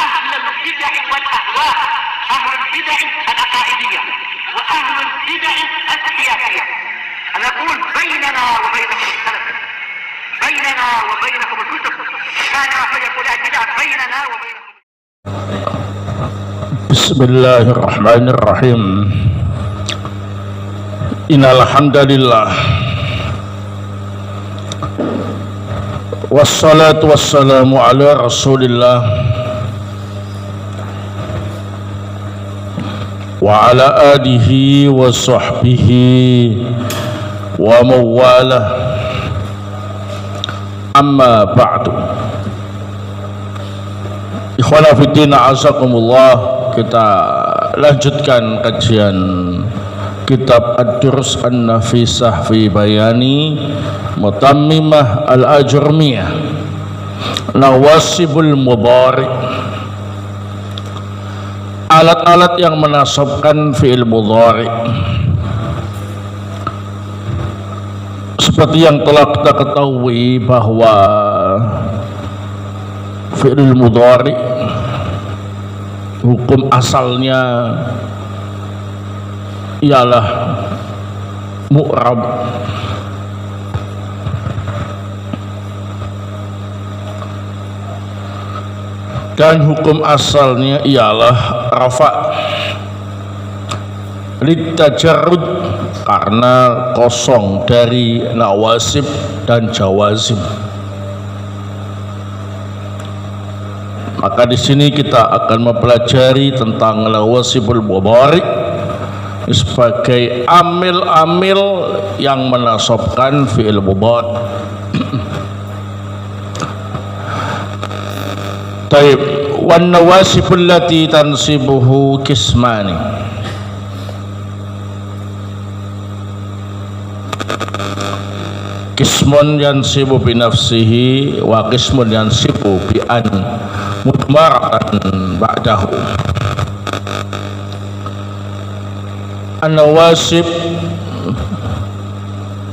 أهل البدع والأهواء، أهل البدع العقائدية وأهل البدع السياسية. أنا أقول بيننا وبينكم السلف، بيننا وبينكم الكتب، كان فيقول البدع بيننا وبينكم. بسم الله الرحمن الرحيم. إن الحمد لله wassalatu wassalamu ala rasulillah wa ala alihi wa sahbihi wa mawalah, amma ba'du. Ikhwana fiddin a'azakumullah, kita lanjutkan kajian kitab Ad-Durus An-Nafisah fi Bayani Mutammimah Al-Ajurmiyah Nawasibul Mudhari, alat-alat yang menasabkan fi'il mudhari. Seperti yang telah kita ketahui bahwa fi'il mudhari hukum asalnya ialah mu'rab, dan hukum asalnya ialah rafa' litajarrud, karena kosong dari nawasib dan jawazim. Maka di sini kita akan mempelajari tentang nawasibul mudhari sebagai amil-amil yang menasabkan fi'il mudhari. Taib, wan nawasibul lati tansibuhu kismani. Kismun yansibu bi nafsihi wa kismun yansibu bi an mudmaratan ba'dahu. An-nawasib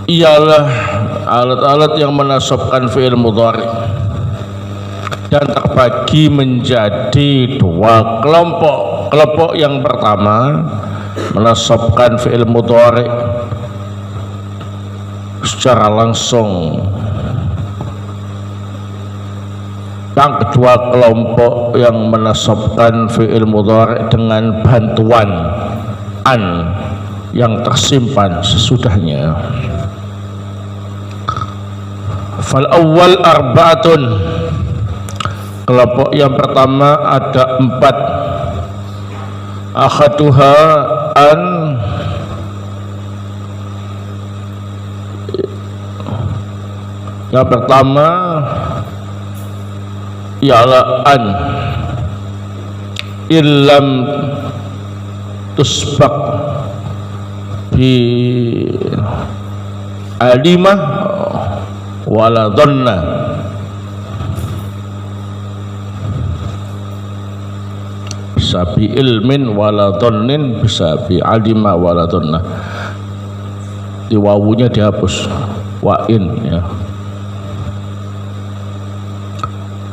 ialah alat-alat yang menasabkan fi'il mudhari dan terbagi menjadi dua kelompok. Kelompok yang pertama menasabkan fi'il mudhari secara langsung. Yang kedua kelompok yang menasabkan fi'il mudhari dengan bantuan an yang tersimpan sesudahnya. Fal awwal arba'atun, kelompok yang pertama ada 4. Akhaduha an, yang pertama ialah an illam tusbaq bi alimah wala dhanna, bisa bi ilmin wala dhannin, bisa bi alimah wala dhanna. Di wawunya dihapus, wa in ya,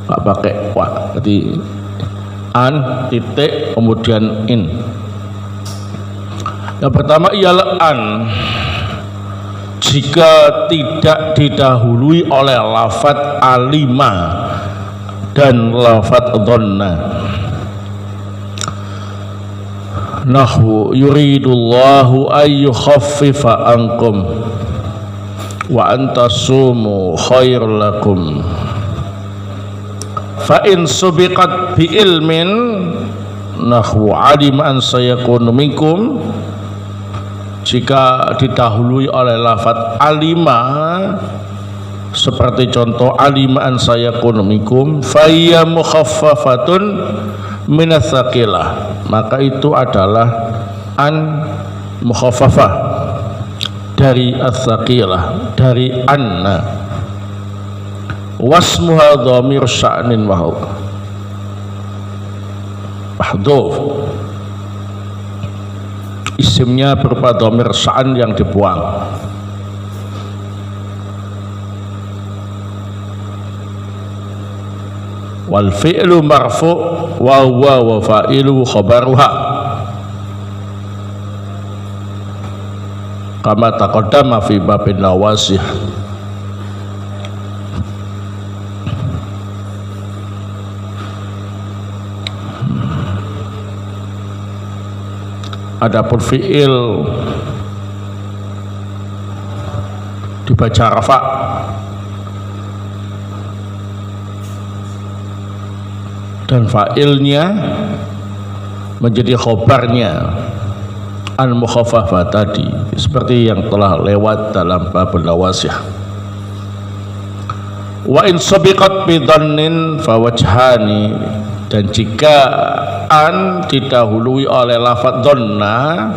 nggak pakai wa, jadi an titik kemudian in. Yang pertama ialah an jika tidak didahului oleh lafadz alima dan lafadz dhanna. Nahwu yuridullahu ayyukhaffifa ankum wa antasumu khairul lakum. Fa in subiqat bi ilmin nahwu alim an sayakunu minkum, jika didahului oleh lafadz alima seperti contoh alima an sayakunu minkum fayya mukhaffafatun minas tsaqilah, maka itu adalah an mukhaffafah dari as-tsaqilah, dari anna. Wasmuha dhamir sya'nin mahdhuf, isimnya berupa dhamir sya'an yang dibuang. wal fi'lu marfu' wa huwa wa fa'ilu khabaruha kama taqaddama fi babin nawasih. Adapun fi'il dibaca rafa, dan fa'ilnya menjadi khobarnya al-mukhaffafah tadi, seperti yang telah lewat dalam bab nawasih. Wa in sabiqat bi dhannin fa wajhani, dan jika an didahului oleh lafadz dhanna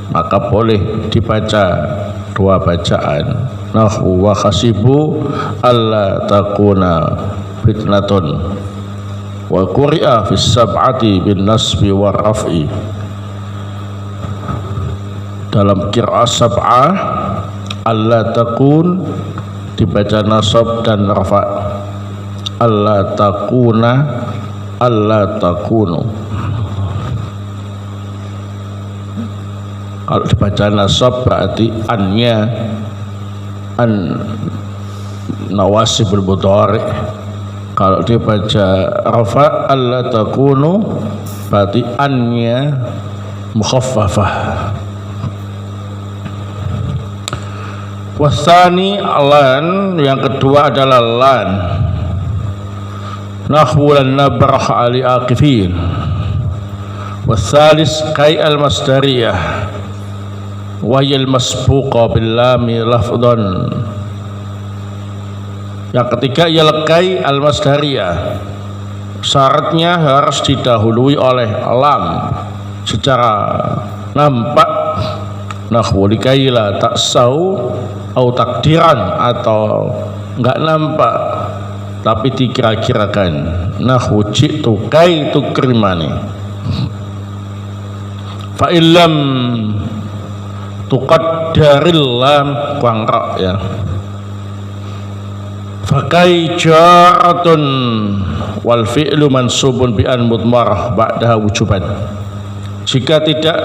maka boleh dibaca dua bacaan, nahwu wa khasibu alla takuna fitnatun, wa quri'a fis sab'ati bin nasbi war raf'i. Dalam qira'ah sab'ah alla takun dibaca nasab dan rafa, alla takuna alla takunu. Kalau dibaca nasab berarti annya an nawasibul mudhari'. Kalau dibaca rafa alla takunu berarti annya mukhaffafah. Wasani lan, yang kedua adalah lan, nahwu lan nabrah ali aqifin. Wasalis kai al masdariyah wa yal masbuqa bil lam lafdhan. Yang ketiga ialah kai al masdariyah, syaratnya harus didahului oleh lam secara nampak, nahwu likaila taksau au takdiran, atau enggak nampak tapi dikira-kirakan, nahwu jitu kai tukrimani. Fa illam tuqaddaril lam qangra ya, fa kai jaratun wal fi'lu mansubun bi an mudmarah ba'daha wujuban. Jika tidak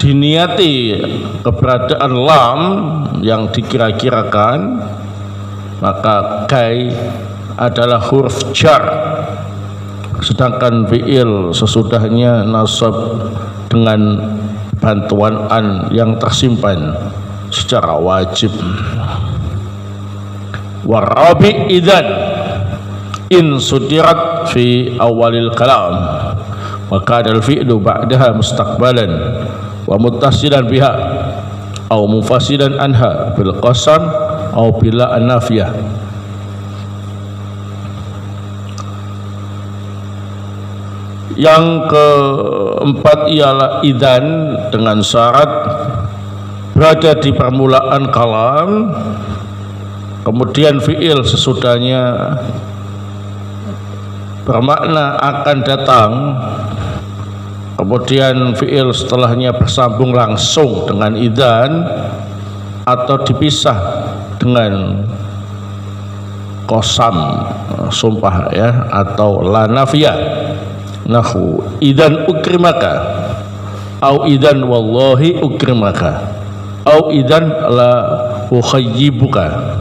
diniati keberadaan lam yang dikira-kirakan, maka kai adalah huruf jar, sedangkan fi'il sesudahnya nasab dengan bantuan an yang tersimpan secara wajib. Warabi idzan in sudirat fi awalil kalam, maka al fi'lu ba'daha mustaqbalan wa muttasilan biha au munfasilan anha bil qasam au bila an-nafiyah. Yang keempat ialah idzan dengan syarat berada di permulaan kalam, kemudian fi'il sesudahnya bermakna akan datang, kemudian fi'il setelahnya bersambung langsung dengan idzan atau dipisah dengan qasam, sumpah ya, atau la nafiyah, nahwu idzan ukrimaka au idzan wallahi ukrimaka au idzan la ukhayyibuka.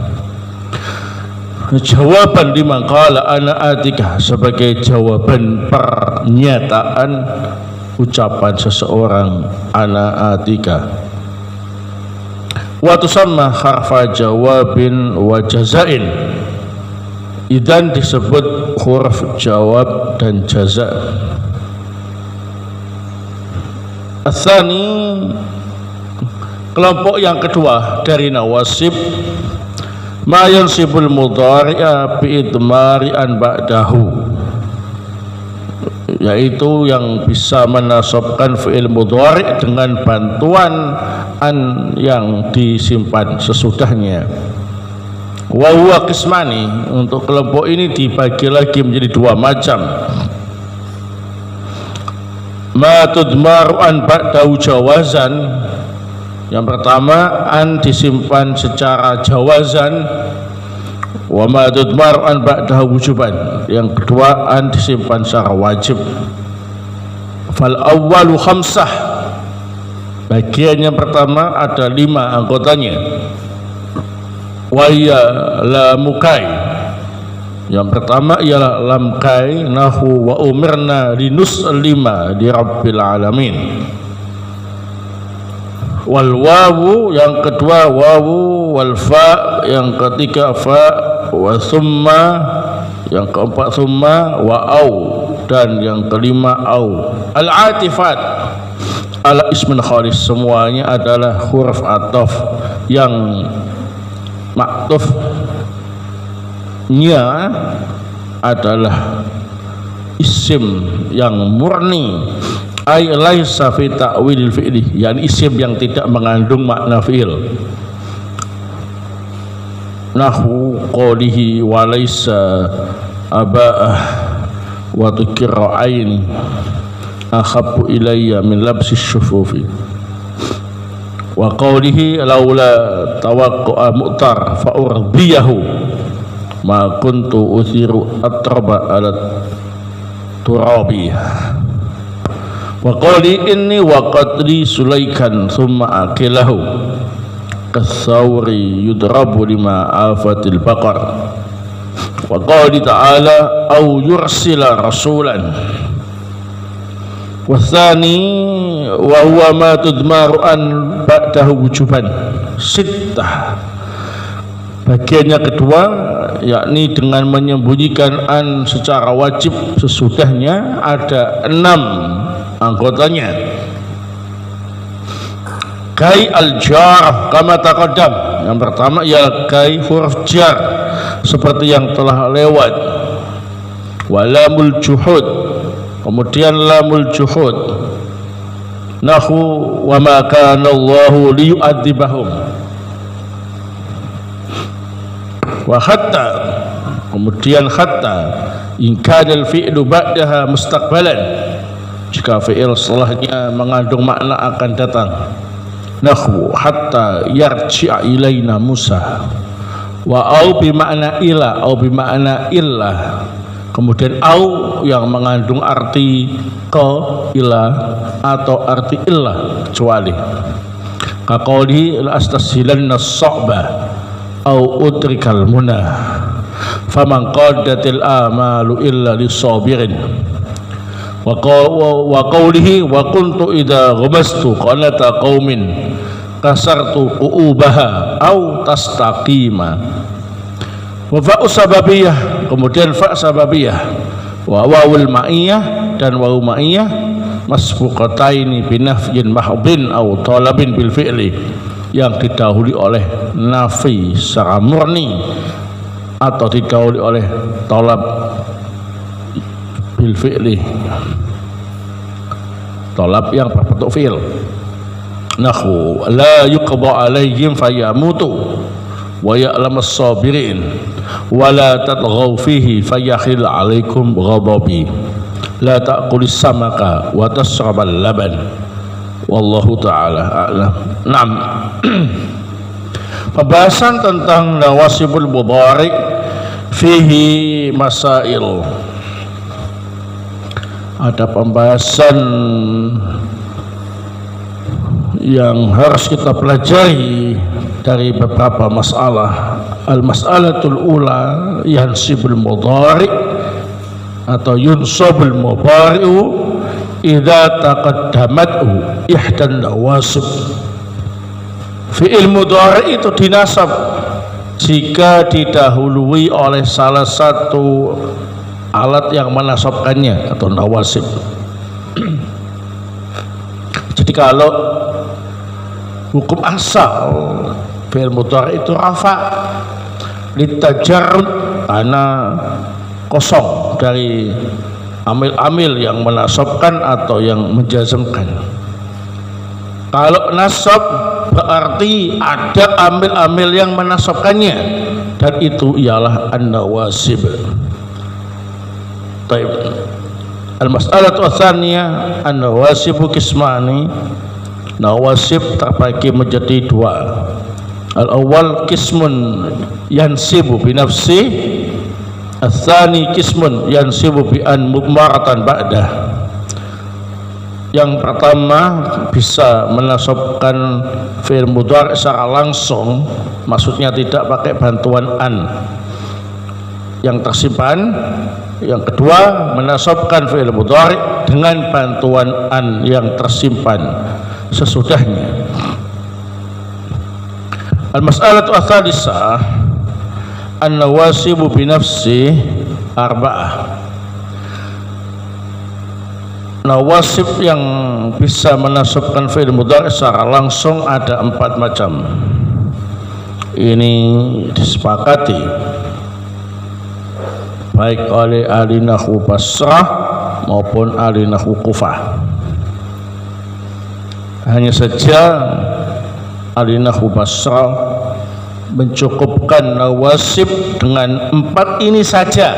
Jawaban liman qala ana atika, sebagai jawaban pernyataan ucapan seseorang ana atika. Wa tusamma harfa jawabin wa jazain, idzan disebut huruf jawab dan jaza. Asani, kelompok yang kedua dari nawasib, ma yansibul mudhari'a bi idmari an ba'dahu, yaitu yang bisa menasabkan fi'il mudhari' dengan bantuan an yang disimpan sesudahnya. Wa huwa qismani, untuk kelompok ini dibagi lagi menjadi dua macam. Ma tudmaru an ba'dahu jawazan, yang pertama an disimpan secara jawazan, Wa ma tudmar an ba'dahu wujuban. Yang kedua an disimpan secara wajib. Fal awwalu khamsah. Bagian yang pertama ada 5 anggotanya. Wa ya la mukai. Yang pertama ialah lam kai nahu wa umirna linuslima di rabbil alamin. Wal wawu yang kedua wawu, wal fa yang ketiga fa, wa summa yang keempat summa, wa au dan yang kelima au. Al atifat ala ismin khalis, semuanya adalah huruf ataf yang maktufnya adalah isim yang murni, ay laisa fi ta'wilil fi'li, yani isim yang tidak mengandung makna fi'il. Nahu qawlihi wa laisa aba'ah wa tukirra aini akhabu ilayya min labsi syufufi, wa qawlihi laula tawaqqa mu'tar fa urdiyahu ma kuntu uthiru atraba ala turabi, wa qawli inni wa qadri sulaikan thumma akilahu kathawri yudrabu lima afatil baqar, wa qawli ta'ala au yursila rasulan. Wathani wa huwa ma tudmaru an ba'dahu wujuban sittah. Bagian yang kedua yakni dengan menyembunyikan an secara wajib sesudahnya ada 6 anggotanya. Kai al-jar kama taqaddam. Yang pertama ialah kai huruf jar seperti yang telah lewat. Walamul juhud, kemudian lamul juhud. Nahu wa ma kana Allahu liyu'adzibahum. Wa hatta, kemudian hatta in kana al-fi'lu ba'daha mustaqbalan, jika fi'il setelahnya mengandung makna akan datang. Nahu hatta yarji'a ilaina Musa. Wa au bi makna ila, au bi makna illa. Kemudian au yang mengandung arti ke, ila atau arti illa, kecuali. Kaqauli la astasilanna as-sa'ba au utrikal munah faman qaddatil amalu illa lis-sabirin. Wa qawlihi wa kuntu idza ghamastu qanata qaumin kasartu ubaha au tastaqima. Wa fa'u sababiyah, kemudian fa' sababiyah, wa wawul ma'iyah dan wawu ma'iyah masbuqataini binafyin mahdin au talabin bil fi'li, yang didahului oleh nafi secara murni atau didahului oleh talab bil fi'li, talab yang berbentuk fi'il. Nahu la yuqda alaihim fayamutu wa ya'lamus sabirin wa la tatghaw fihi fayakhil alaikum ghadabi la ta'kulis samaka wa tashrabal laban wallahu ta'ala a'lam. Naam. Pembahasan tentang nawasibul mudhari fihi masail. Ada pembahasan yang harus kita pelajari dari beberapa masalah. Al-mas'alatul ula yansibul mudhari atau yunsabul mudhari'u idza taqaddamathu ihdan nawasib. Fi'il mudhari itu dinasab jika didahului oleh salah satu alat yang menasabkannya atau nawasib. Jadi kalau hukum asal fi'il mudhari itu rafa litajarrud, karena kosong dari amil-amil yang menasabkan atau yang menjazmkan. Kalau nasab berarti ada amil-amil yang menasabkannya, dan itu ialah an-nawasib. Taib. Al-mas'alatu tsaniyah an-nawasibu qismani. Nawasib terbagi menjadi 2. Al-awwal qismun yansibu bi nafsi, al-thani qismun yansibu bi an mudmaratan ba'dah. Yang pertama bisa menasabkan fi'il mudhari' secara langsung, maksudnya tidak pakai bantuan an yang tersimpan. Yang kedua menasabkan fi'il mudhari' dengan bantuan an yang tersimpan sesudahnya. Al-mas'alatu ats-tsalisah an-nawasibu bi nafsi arba'ah. Nawasib yang bisa menasabkan fi'il mudhari' secara langsung ada 4 macam. Ini disepakati baik oleh ahli nahwu Basrah maupun ahli nahwu Kufah. Hanya saja ahli nahwu Basrah mencukupkan nawasib dengan 4 ini saja,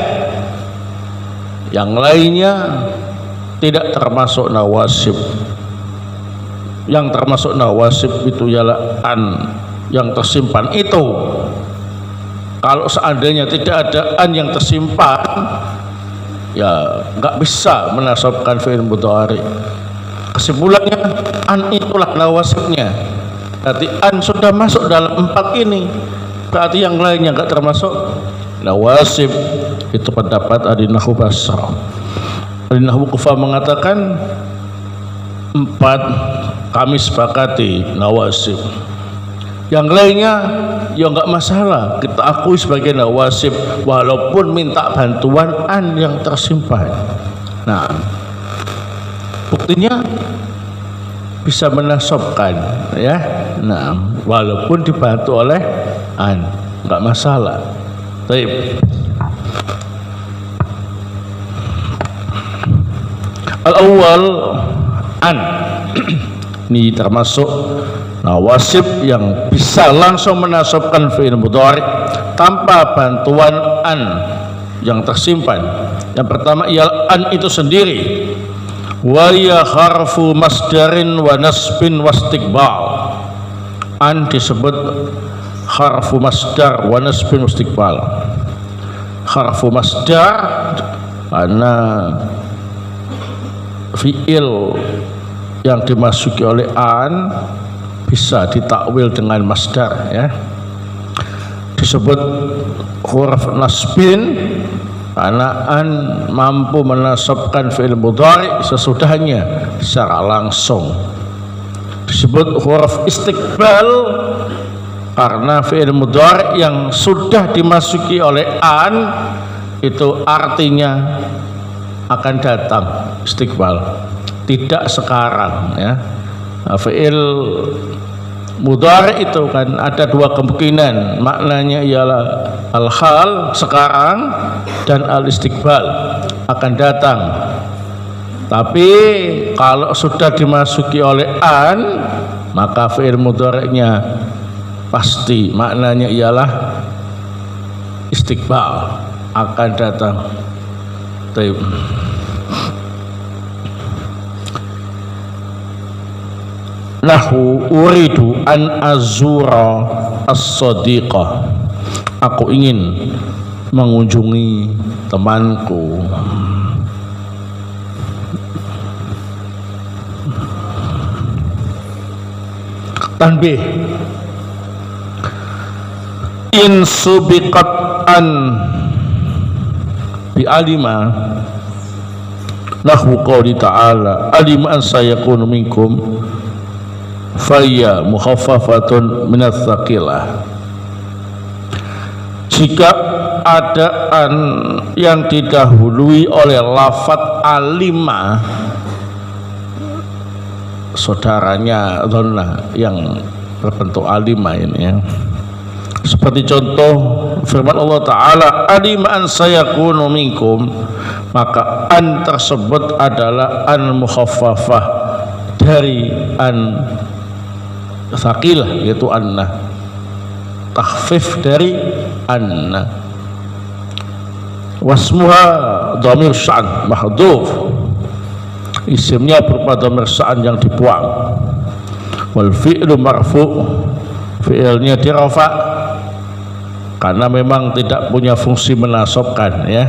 yang lainnya tidak termasuk nawasib. Yang termasuk nawasib itu ialah an yang tersimpan itu. Kalau seandainya tidak ada an yang tersimpan, ya nggak bisa menasabkan fi'il mudhari'. Kesimpulannya an itulah nawasibnya. Berarti an sudah masuk dalam 4 ini, berarti yang lainnya nggak termasuk nawasib. Itu pendapat ahli nahwu Basrah. Ahli nahwu Kufah mengatakan 4 kami sepakati nawasib. Yang lainnya ya nggak masalah, kita akui sebagai nawasib walaupun minta bantuan an yang tersimpan. Nah, buktinya bisa menasabkan, ya. Nah, walaupun dibantu oleh an, nggak masalah. Baik. Al-awwal an ini termasuk nawasib yang bisa langsung menasabkan fi'il mudhari' tanpa bantuan an yang tersimpan. Yang pertama ialah an itu sendiri, wa ya harfu masdarin wa nasbin wa istiqbal. An disebut harfu masdar wa nasbin wa istiqbal. Harfu masdar karena fi'il yang dimasuki oleh an bisa ditakwil dengan masdar, ya. Disebut huruf nasbin karena an mampu menasabkan fi'il mudhari' sesudahnya secara langsung. Disebut huruf istiqbal karena fi'il mudhari' yang sudah dimasuki oleh an itu artinya akan datang, istiqbal, tidak sekarang, ya. Fi'il mudhari' itu kan ada 2 kemungkinan, maknanya ialah al-hal sekarang dan al-istiqbal akan datang. Tapi kalau sudah dimasuki oleh an, maka fi'il mudhari'nya pasti maknanya ialah istiqbal, akan datang. Baik. Lahu uridu an azura as-sadiqah. Aku ingin mengunjungi temanku. Tanbih. In subiqat an bi alima nahwu qouli ta'ala alima an sayakunu minkum faya mukhaffafatun minats tsaqilah. Jika ada an yang didahului oleh lafaz alima, saudaranya dhanna yang berbentuk alima ini, ya. Seperti contoh firman Allah Ta'ala alima an sayakunu minkum, maka an tersebut adalah an mukhaffafah dari an tsaqilah, yaitu anna, takhfif dari anna. Wasmuha dhamir sya'an mahdhuf, isimnya berupa dhamir sya'an yang dibuang. Wal fi'lu marfu', fi'ilnya dirafa karena memang tidak punya fungsi menasabkan, ya,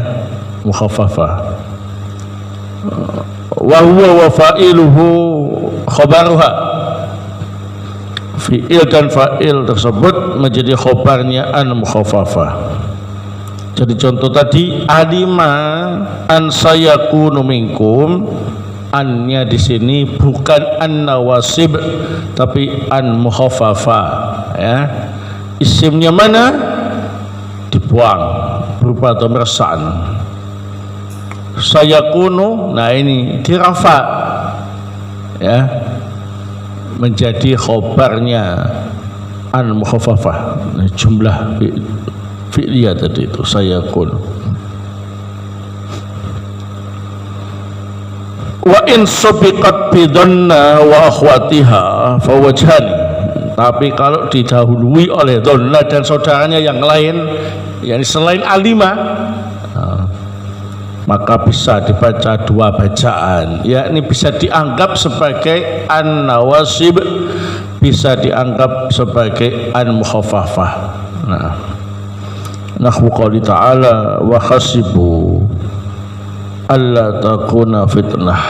mukhaffafah. Wa huwa wa fa'iluhu khabaruha, fi'il dan fa'il tersebut menjadi khobarnya an mukhaffafah. Jadi contoh tadi alima an sayakunu minkum, annya di sini bukan an nawasib tapi an mukhaffafah, ya. Isimnya mana? Dibuang berupa dhamir sa'an. Sayakunu, nah ini dirafa, ya, menjadi khobarnya an mukhaffafah. Jumlah fi'liyah tadi itu sayakun. Wa in subiqat bidhanna wa akhwatiha fawajhani, tapi kalau didahului oleh dhanna dan saudaranya yang lain, yakni selain alima, maka bisa dibaca dua bacaan, yakni bisa dianggap sebagai an-nawasib, bisa dianggap sebagai an-mukhaffafah. Nah, nahwu qouli ta'ala wa hasibu alla takuna fitnah.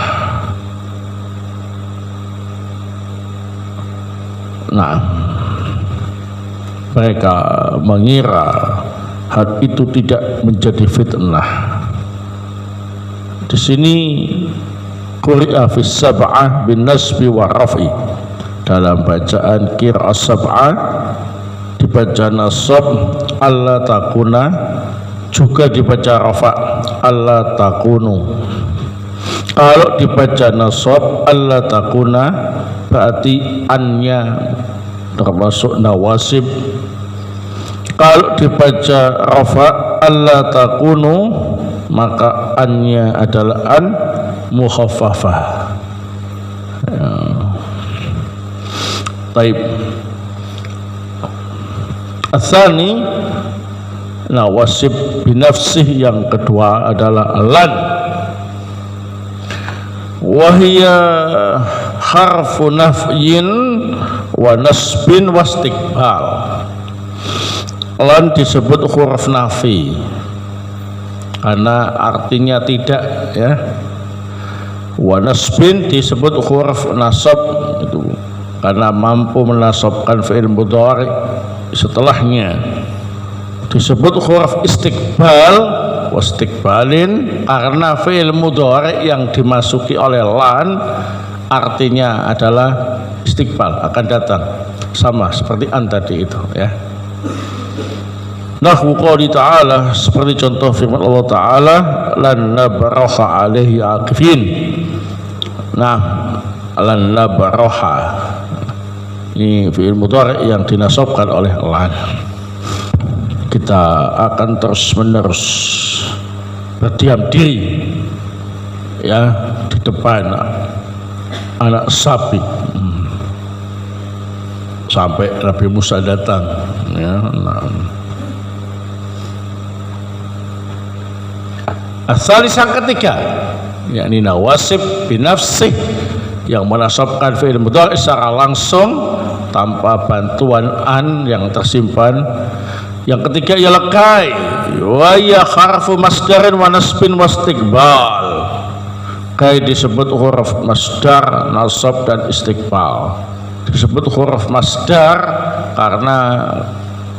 Nah, mereka mengira hal itu tidak menjadi fitnah. Di sini quri'a fi sab'ah bin nasbi wa raf'i, dalam bacaan qira'ah sab'ah dibaca nasab alla takuna, juga dibaca rafa alla takunu. Kalau dibaca nasab alla takuna berarti annya termasuk nawasib. Kalau dibaca rafa alla takunu maka annya adalah an mukhaffafah. Baik. Asani nawasib binafsih, yang kedua adalah lan, wahia harfu nafyin wa nasbin wa istiqbal. Lan disebut huruf nafi karena artinya tidak, ya. Wa nasbin disebut huruf nasab itu karena mampu menasabkan fi'il mudhari setelahnya. Disebut huruf istiqbal wa istiqbalin karena fi'il mudhari yang dimasuki oleh lan artinya adalah istiqbal, akan datang, sama seperti an tadi itu, ya. Nahwu qouli ta'ala, seperti contoh firman Allah Ta'ala, lan nabraha alaihi aqifin. Nah, lan nabraha ini fi'il mudhari yang dinasabkan oleh lan. Kita akan terus menerus berdiam diri, ya, di depan anak sapi sampai Nabi Musa datang, ya. Asal yang ketiga, yakni nawasib binafsih, yang menasabkan fi'il mudhari secara langsung tanpa bantuan an yang tersimpan. Yang ketiga ialah kai, wa ya harfu masdarin wa nasbin wa istiqbal. Kai disebut huruf masdar, nasab dan istiqbal. Disebut huruf masdar karena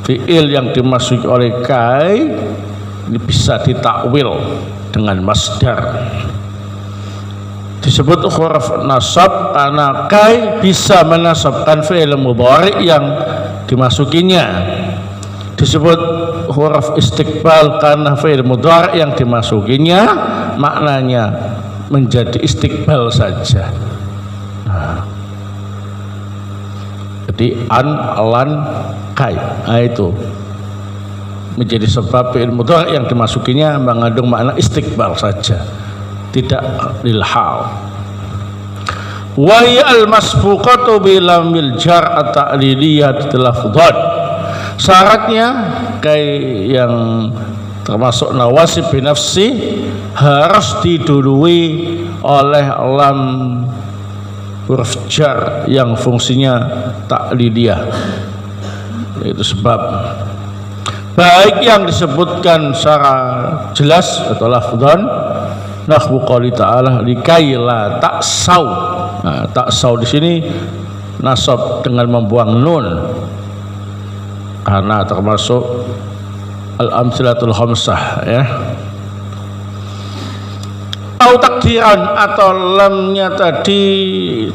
fi'il yang dimasuki oleh kai ini bisa ditakwil dengan masdar. Disebut huruf nasab karena kai bisa menasabkan fi'il mudhari yang dimasukinya. Disebut huruf istiqbal karena fi'il mudhari yang dimasukinya maknanya menjadi istiqbal saja. Jadi an, lan, kai, nah itu menjadi sebab fi'il mudhari yang dimasukinya mengandung makna istiqbal saja, tidak lil hal. Wa al masbuqatu bi lamil jar at-ta'liliyah lafdhan. Syaratnya kai yang termasuk nawasib binafsi harus didului oleh lam huruf jar yang fungsinya ta'liliyah. Itu sebab baik yang disebutkan secara jelas atau lafdzan nahwu qouli ta'ala likai la ta'sau. Nah, ta'sau di sini nasab dengan membuang nun karena termasuk al-amsilatul khamsah ya. Au takdiran atau lamnya tadi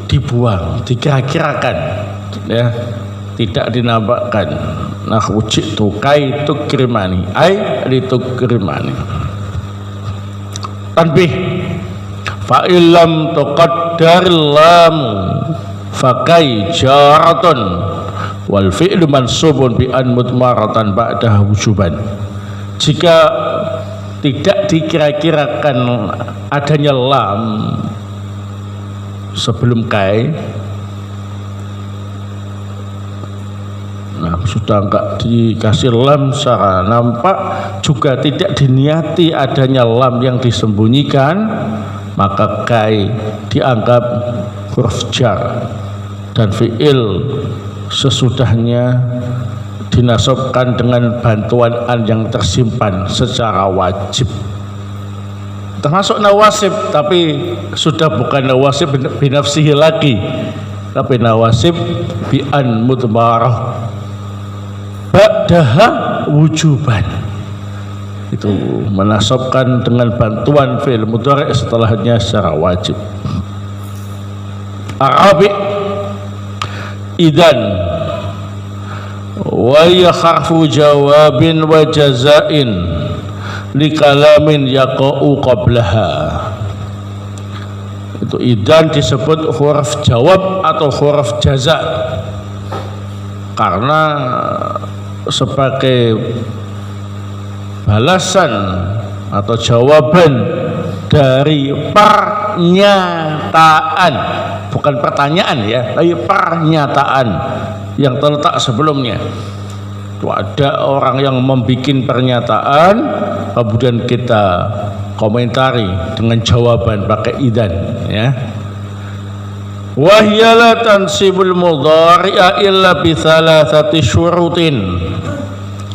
dibuang, dikira-kirakan ya, tidak dinampakkan. Nahwu jitu kai tukrimani ai litukrimani. Tanbih fa illam tuqaddar lam fakai jaratun wal fi'lu mansubun bi an mutmaratan ba'da wujuban. Jika tidak dikira-kirakan adanya lam sebelum kai, nah sudah enggak dikasih lam secara nampak, juga tidak diniati adanya lam yang disembunyikan, maka kai dianggap huruf jar dan fi'il sesudahnya dinasabkan dengan bantuan an yang tersimpan secara wajib, termasuk nawasib, tapi sudah bukan nawasib binafsihi lagi, tapi nawasib bi an mutmarah ba'daha wujuban. Itu menasabkan dengan bantuan fi'il mudhari' setelahnya secara wajib. Arabi idan wa ya harfu jawabin wa jazain li kalamin yaqa'u qablaha. Itu idan disebut huruf jawab atau huruf jaza karena sebagai balasan atau jawaban dari pernyataan, bukan pertanyaan ya, tapi pernyataan yang terletak sebelumnya. Itu ada orang yang membuat pernyataan, kemudian kita komentari dengan jawaban pakai idan ya. Wahya la tansibul mudhari'a illa bi thalathati syurutin.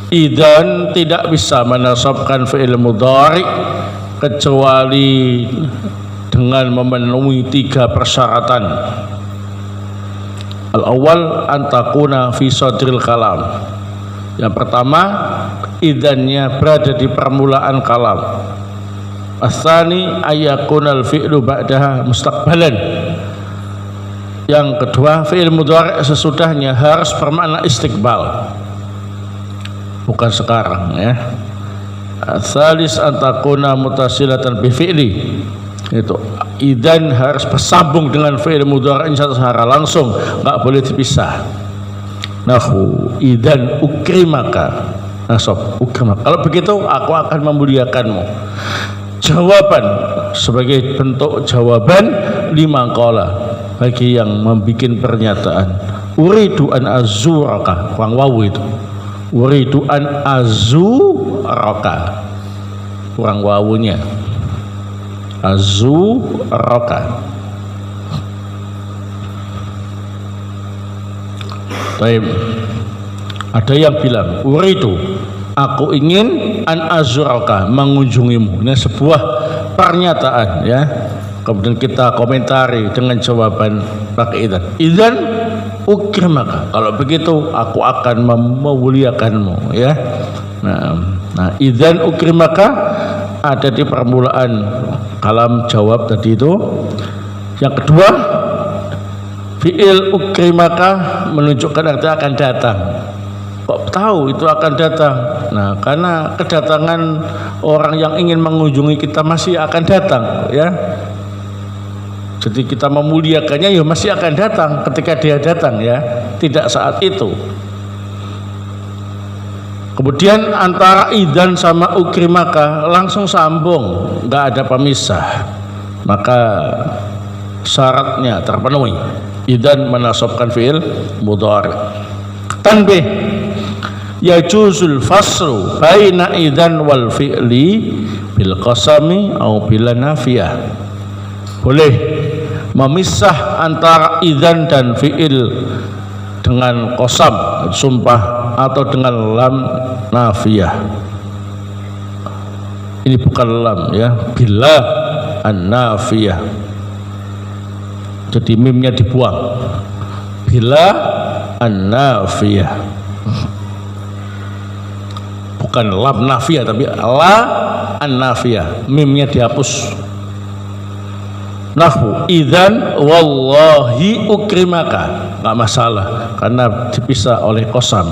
Idan tidak bisa menasabkan fi'il mudhari' kecuali dengan memenuhi 3 persyaratan. Al-awwal antakuna fi sadril kalam. Yang pertama, idannya berada di permulaan kalam. Ats-tsani ayakunal fi'lu ba'daha mustaqbalan. Yang kedua, fi'il mudhari' sesudahnya harus bermakna istiqbal, bukan sekarang ya. Ats-tsalis antakuna mutasilatan bi fi'li. Itu idan harus bersambung dengan fi'il mudhari' secara langsung, enggak boleh dipisah. Nahu idan ukrimaka, nasab ukrimaka. Kalau begitu aku akan memuliakanmu. Jawaban sebagai bentuk jawaban lima qala, bagi yang membuat pernyataan. Uridu an azuraka, kurang wawu itu. Uridu an azuraka, kurang wawunya. Azuraka. Baik. Ada yang bilang uridu, aku ingin an azuraka, mengunjungimu. Ini sebuah pernyataan ya. Kemudian kita komentari dengan jawaban pakai idan. Idan ukrimaka. Kalau begitu aku akan memuliakanmu ya. Nah, idan ukrimaka ada di permulaan kalam jawab tadi itu. Yang kedua, fi'il ukrimaka menunjukkan arti akan datang. Kok tahu itu akan datang? Nah, karena kedatangan orang yang ingin mengunjungi kita masih akan datang ya. Jadi kita memuliakannya ya masih akan datang ketika dia datang ya, tidak saat itu. Kemudian antara idan sama ukrimaka langsung sambung, nggak ada pemisah, maka syaratnya terpenuhi. Idan menasabkan fi'il mudhari'. Tanbih, yajuzul faslu baina idan wal fi'li bil qasami au bil nafiyah. Boleh memisah antara idan dan fi'il dengan qasam sumpah atau dengan lam nafiyah. Ini bukan lam ya, bila an-nafiyah. Jadi mimnya dibuang. Bila an-nafiyah. Bukan lam nafiyah tapi la an-nafiyah. Mimnya dihapus. Nahwu idzan wallahi ukrimaka, nggak masalah karena dipisah oleh qasam,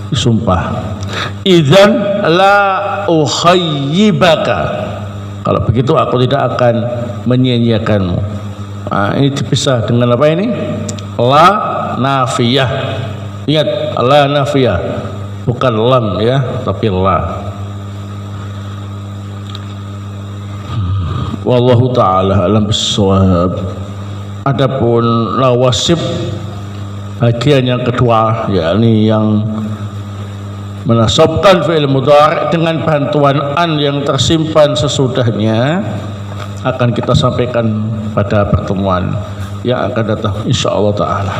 disumpah. Idzan la ukhayyibaka, kalau begitu aku tidak akan menyia-nyiakanmu. Nah, ini dipisah dengan apa ini? La nafiyah. Ingat, la nafiyah bukan lam ya, tapi la. Wallahu ta'ala alam bissawab. Adapun nawasib bagian yang kedua, yakni yang menasabkan fi'il mudhari' dengan bantuan an yang tersimpan sesudahnya, akan kita sampaikan pada pertemuan yang akan datang insyaallah ta'ala.